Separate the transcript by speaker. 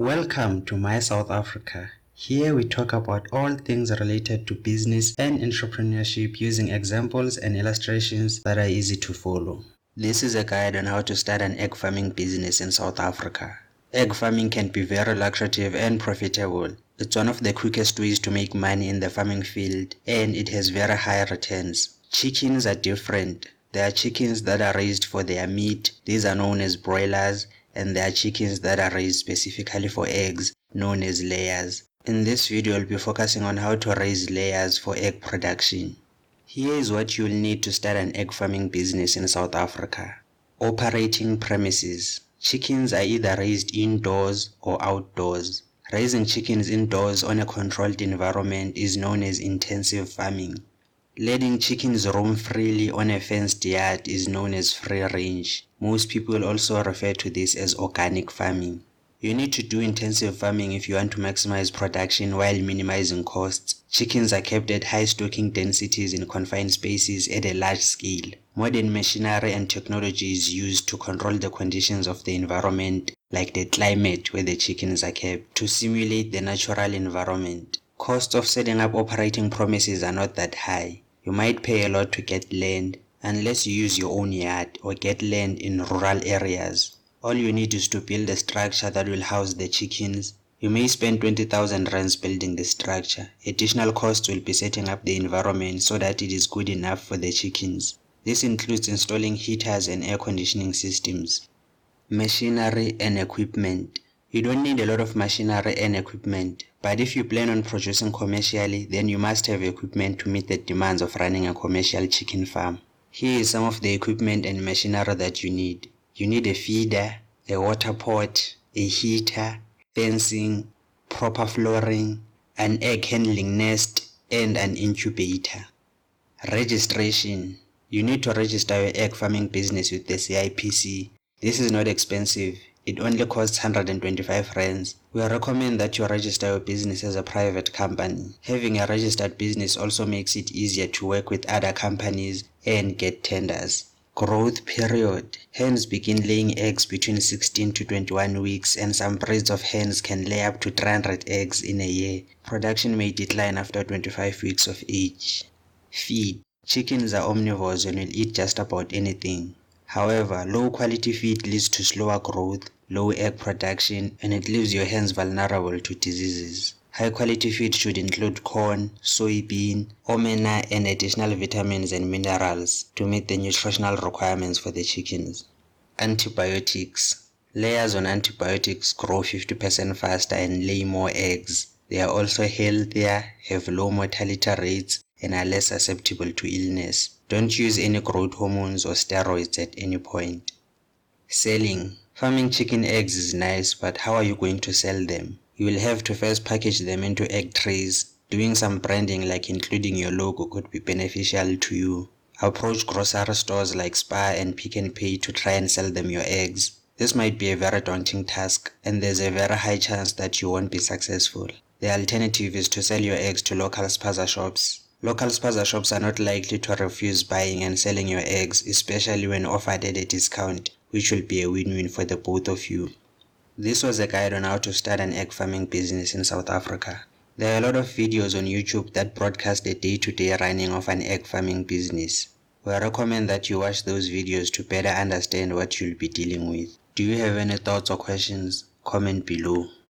Speaker 1: Welcome to My South Africa. Here we talk about all things related to business and entrepreneurship using examples and illustrations that are easy to follow. This is a guide on how to start an egg farming business in South Africa. Egg farming can be very lucrative and profitable. It's one of the quickest ways to make money in the farming field, and it has very high returns. Chickens are different. There are chickens that are raised for their meat. These are known as broilers, and there are chickens that are raised specifically for eggs, known as layers. In this video, I'll be focusing on how to raise layers for egg production. Here is what you'll need to start an egg farming business in South Africa. Operating premises. Chickens are either raised indoors or outdoors. Raising chickens indoors on a controlled environment is known as intensive farming. Letting chickens roam freely on a fenced yard is known as free range. Most people also refer to this as organic farming. You need to do intensive farming if you want to maximize production while minimizing costs. Chickens are kept at high stocking densities in confined spaces at a large scale. Modern machinery and technology is used to control the conditions of the environment, like the climate where the chickens are kept, to simulate the natural environment. Costs of setting up operating premises are not that high. You might pay a lot to get land, unless you use your own yard or get land in rural areas. All you need is to build a structure that will house the chickens. You may spend 20,000 rands building the structure. Additional costs will be setting up the environment so that it is good enough for the chickens. This includes installing heaters and air conditioning systems. Machinery and equipment. You don't need a lot of machinery and equipment, but if you plan on producing commercially, then you must have equipment to meet the demands of running a commercial chicken farm. Here is some of the equipment and machinery that you need. You need a feeder, a water pot, a heater, fencing, proper flooring, an egg handling nest, and an incubator. Registration. You need to register your egg farming business with the CIPC. This is not expensive. It only costs 125 rands. We recommend that you register your business as a private company. Having a registered business also makes it easier to work with other companies and get tenders. Growth period. Hens begin laying eggs between 16 to 21 weeks, and some breeds of hens can lay up to 300 eggs in a year. Production may decline after 25 weeks of age. Feed. Chickens are omnivores and will eat just about anything. However, low quality feed leads to slower growth, low egg production, and it leaves your hens vulnerable to diseases. High quality feed should include corn, soybean, omena, and additional vitamins and minerals to meet the nutritional requirements for the chickens. Antibiotics. Layers on antibiotics grow 50% faster and lay more eggs. They are also healthier, have low mortality rates, and are less susceptible to illness. Don't use any growth hormones or steroids at any point. Selling. Farming chicken eggs is nice, but how are you going to sell them? You will have to first package them into egg trays. Doing some branding like including your logo could be beneficial to you. Approach grocery stores like Spar and Pick n Pay to try and sell them your eggs. This might be a very daunting task, and there's a very high chance that you won't be successful. The alternative is to sell your eggs to local spaza shops. Local spaza shops are not likely to refuse buying and selling your eggs, especially when offered at a discount, which will be a win-win for the both of you. This was a guide on how to start an egg farming business in South Africa. There are a lot of videos on YouTube that broadcast the day-to-day running of an egg farming business. We recommend that you watch those videos to better understand what you'll be dealing with. Do you have any thoughts or questions? Comment below.